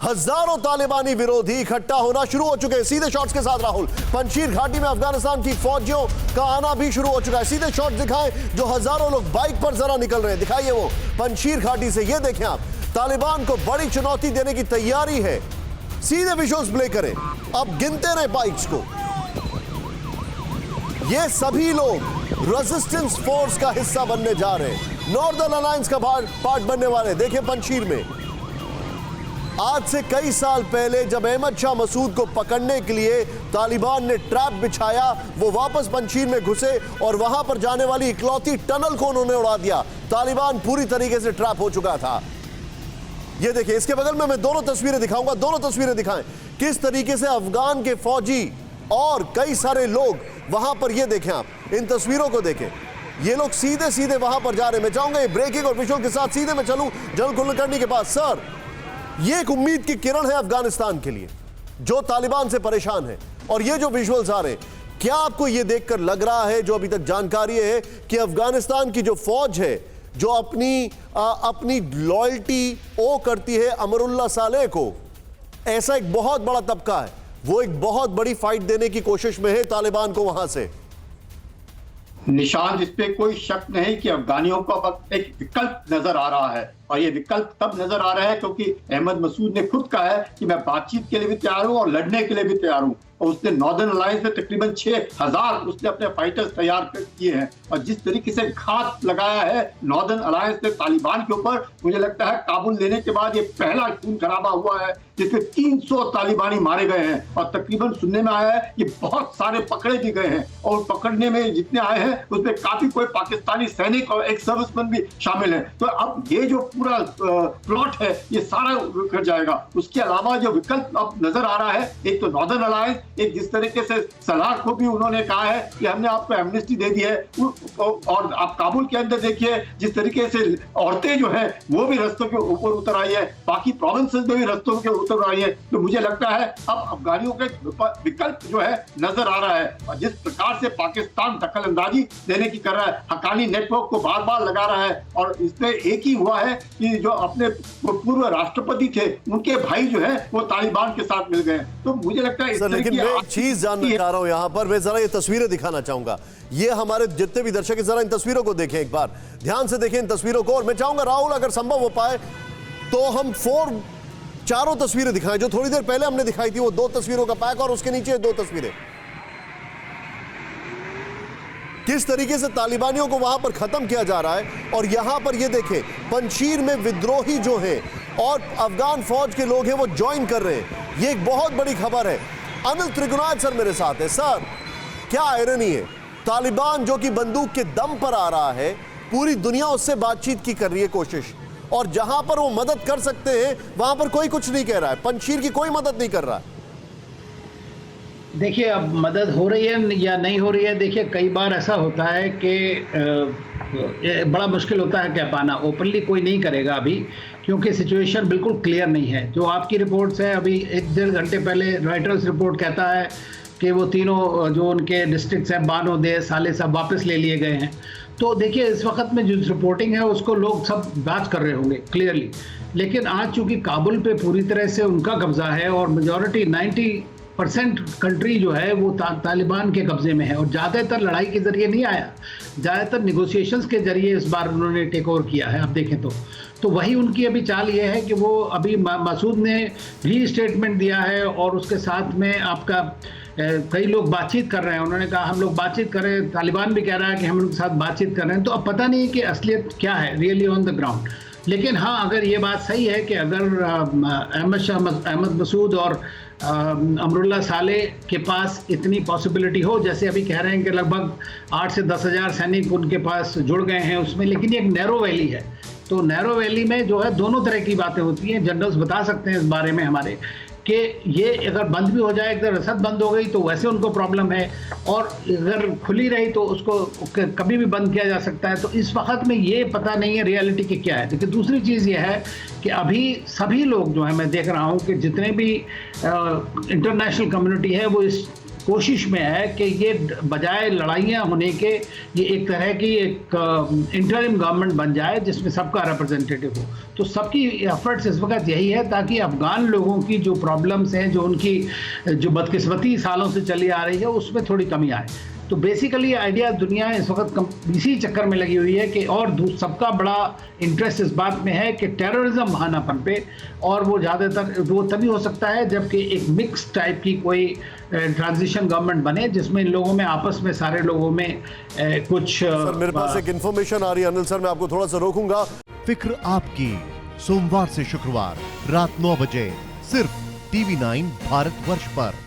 हजारों तालिबानी विरोधी इकट्ठा होना शुरू हो चुके हैं। सीधे शॉट्स के साथ राहुल, पंजशीर घाटी में अफगानिस्तान की फौजियों का आना भी शुरू हो चुका है। सीधे शॉट्स दिखाएं, जो हजारों लोग बाइक पर जरा निकल रहे हैं, दिखाइए वो पंजशीर घाटी से। ये देखें आप, तालिबान को बड़ी चुनौती देने की तैयारी है। सीधे विजुअल्स प्ले करें, अब गिनते रहे बाइक्स को। ये सभी लोग रेजिस्टेंस फोर्स का हिस्सा बनने जा रहे हैं, नॉर्दर्न अलायंस का पार्ट बनने वाले। देखिए पंजशीर में आज से कई साल पहले जब अहमद शाह मसूद को पकड़ने के लिए तालिबान ने ट्रैप बिछाया, वो वापस पंजशीर में घुसे और वहां पर जाने वाली इकलौती टनल को उन्होंने उड़ा दिया। तालिबान पूरी तरीके से ट्रैप हो चुका था। ये देखिए, इसके बगल में मैं दोनों तस्वीरें दिखाऊंगा, दोनों तस्वीरें दिखाएं किस तरीके से अफगान के फौजी और कई सारे लोग वहां पर। ये देखें आप, इन तस्वीरों को देखें, ये लोग सीधे सीधे वहां पर जा रहे हैं। मैं चाहूंगा ब्रेकिंग और विजुअल के साथ सीधे मैं चलूं जनरल कुलकर्णी के पास। सर, ये एक उम्मीद की किरण है अफगानिस्तान के लिए जो तालिबान से परेशान है, और ये जो विजुअल्स आ रहे हैं, क्या आपको ये देखकर लग रहा है, जो अभी तक जानकारी है, कि अफगानिस्तान की जो फौज है, जो अपनी लॉयल्टी ओ करती है अमरुल्लाह सालेह को, ऐसा एक बहुत बड़ा तबका है, वो एक बहुत बड़ी फाइट देने की कोशिश में है तालिबान को वहां से? निशांत, इस पे कोई शक नहीं कि अफगानियों को अब एक विकल्प नजर आ रहा है, और ये विकल्प तब नजर आ रहा है क्योंकि अहमद मसूद ने खुद कहा है कि मैं बातचीत के लिए भी तैयार हूं और लड़ने के लिए भी तैयार हूं। और उसने नॉर्दर्न अलायंस में तकरीबन 6000 उसने अपने फाइटर्स तैयार किए हैं, और जिस तरीके से घात लगाया है नॉर्दर्न अलायंस ने तालिबान के ऊपर, मुझे लगता है काबुल लेने के बाद ये पहला खून खराबा हुआ है जिसमें 300 तालिबानी मारे गए हैं, और तकरीबन सुनने में आया है कि बहुत सारे पकड़े भी गए हैं, और पकड़ने में जितने आए हैं उसमें काफी कोई पाकिस्तानी सैनिक और एक सर्विसमैन भी शामिल है। तो अब ये जो पूरा प्लॉट है ये सारा कर जाएगा। उसके अलावा जो विकल्प अब नजर आ रहा है, एक तो नॉर्दर्न अलायंस, एक जिस तरीके से सलाह को भी उन्होंने कहा है कि हमने आपको एमनेस्टी दे दी है, और आप काबुल के अंदर देखिए जिस तरीके से औरतें जो है वो भी रस्तों के ऊपर उतर आई है, बाकी प्रोविंसेस में भी रस्तों के उतर आई है। तो मुझे लगता है अब अफगानियों का विकल्प जो है नजर आ रहा है, और जिस प्रकार से पाकिस्तान दखल अंदाजी देने की कर रहा है, हक्कानी नेटवर्क को बार बार लगा रहा है, और इसमें एक ही हुआ है कि जो अपने पूर्व राष्ट्रपति थे उनके भाई जो है वो तालिबान के साथ मिल गए। तो मुझे लगता है इस तरह की एक चीज जानना चाह रहा हूं यहां पर, मैं जरा ये तस्वीरें दिखाना चाहूंगा। ये हमारे जितने भी दर्शक जरा इन तस्वीरों को देखें, एक बार ध्यान से देखें इन तस्वीरों को। और मैं चाहूंगा राहुल, अगर संभव हो पाए तो हम चारों तस्वीरें दिखाएं जो थोड़ी देर पहले हमने दिखाई थी, वो 2 तस्वीरों का पैक और उसके नीचे 2 तस्वीरें। किस तरीके से तालिबानियों को वहां पर खत्म किया जा रहा है। और यहां पर ये देखें, पंजशीर में विद्रोही जो हैं और अफगान फौज के लोग हैं वो ज्वाइन कर रहे हैं। ये एक बहुत बड़ी खबर है। अनिल त्रिगुनाथ सर मेरे साथ है। सर, क्या आयरनी है, तालिबान जो कि बंदूक के दम पर आ रहा है, पूरी दुनिया उससे बातचीत की कर रही है कोशिश, और जहां पर वो मदद कर सकते हैं वहां पर कोई कुछ नहीं कह रहा है, पंजशीर की कोई मदद नहीं कर रहा है। देखिए, अब मदद हो रही है या नहीं हो रही है, देखिए कई बार ऐसा होता है कि बड़ा मुश्किल होता है कह पाना। ओपनली कोई नहीं करेगा अभी, क्योंकि सिचुएशन बिल्कुल क्लियर नहीं है। जो आपकी रिपोर्ट्स है, अभी 1-1.5 घंटे पहले रॉयटर्स रिपोर्ट कहता है कि वो तीनों जो उनके डिस्ट्रिक्ट्स हैं, बानो, दे, साले, सब वापस ले लिए गए हैं। तो देखिए, इस वक्त में जो रिपोर्टिंग है उसको लोग सब जांच कर रहे होंगे क्लियरली, लेकिन आज चूंकि काबुल पे पूरी तरह से उनका कब्जा है और मेजॉरिटी 90% कंट्री जो है वो तालिबान के कब्जे में है, और ज़्यादातर लड़ाई के जरिए नहीं आया, ज़्यादातर निगोशिएशंस के जरिए इस बार उन्होंने टेक ओवर किया है। आप देखें तो वही उनकी अभी चाल ये है कि वो अभी मसूद ने भी स्टेटमेंट दिया है, और उसके साथ में आपका कई लोग बातचीत कर रहे हैं। उन्होंने कहा हम लोग बातचीत कर रहे हैं, तालिबान भी कह रहा है कि हम उनके साथ बातचीत कर रहे हैं। तो अब पता नहीं कि असलियत क्या है रियली ऑन द ग्राउंड। लेकिन हाँ, अगर ये बात सही है कि अगर अहमद मसूद और अमरुल्लाह सालेह के पास इतनी पॉसिबिलिटी हो, जैसे अभी कह रहे हैं कि लगभग 8 से 10 हज़ार सैनिक उनके पास जुड़ गए हैं उसमें, लेकिन ये एक नैरो वैली है। तो नैरो वैली में जो है दोनों तरह की बातें होती हैं। जनरल्स बता सकते हैं इस बारे में हमारे कि ये अगर बंद भी हो जाए, अगर रसद बंद हो गई तो वैसे उनको प्रॉब्लम है, और अगर खुली रही तो उसको कभी भी बंद किया जा सकता है। तो इस वक्त में ये पता नहीं है रियलिटी की क्या है। देखिए, दूसरी चीज़ ये है कि अभी सभी लोग जो है, मैं देख रहा हूँ कि जितने भी इंटरनेशनल कम्युनिटी है वो इस कोशिश में है कि ये बजाय लड़ाइयाँ होने के ये एक तरह की एक इंटरिम गवर्नमेंट बन जाए जिसमें सबका रिप्रेजेंटेटिव हो। तो सबकी एफर्ट्स इस वक्त यही है ताकि अफगान लोगों की जो प्रॉब्लम्स हैं, जो उनकी जो बदकिस्मती सालों से चली आ रही है, उसमें थोड़ी कमी आए। तो बेसिकली आइडिया दुनिया इस वक्त इसी चक्कर में लगी हुई है कि और सबका बड़ा इंटरेस्ट इस बात में है कि टेररिज्म वहाँ न पनपे, और वो ज़्यादातर वो तभी हो सकता है जबकि एक मिक्स टाइप की कोई ट्रांजिशन गवर्नमेंट बने जिसमें इन लोगों में आपस में सारे लोगों में कुछ सर मेरे पास एक इन्फॉर्मेशन आ रही है अनिल सर, मैं आपको थोड़ा सा रोकूंगा। फिक्र आपकी, सोमवार से शुक्रवार रात 9 बजे सिर्फ TV9 भारतवर्ष पर।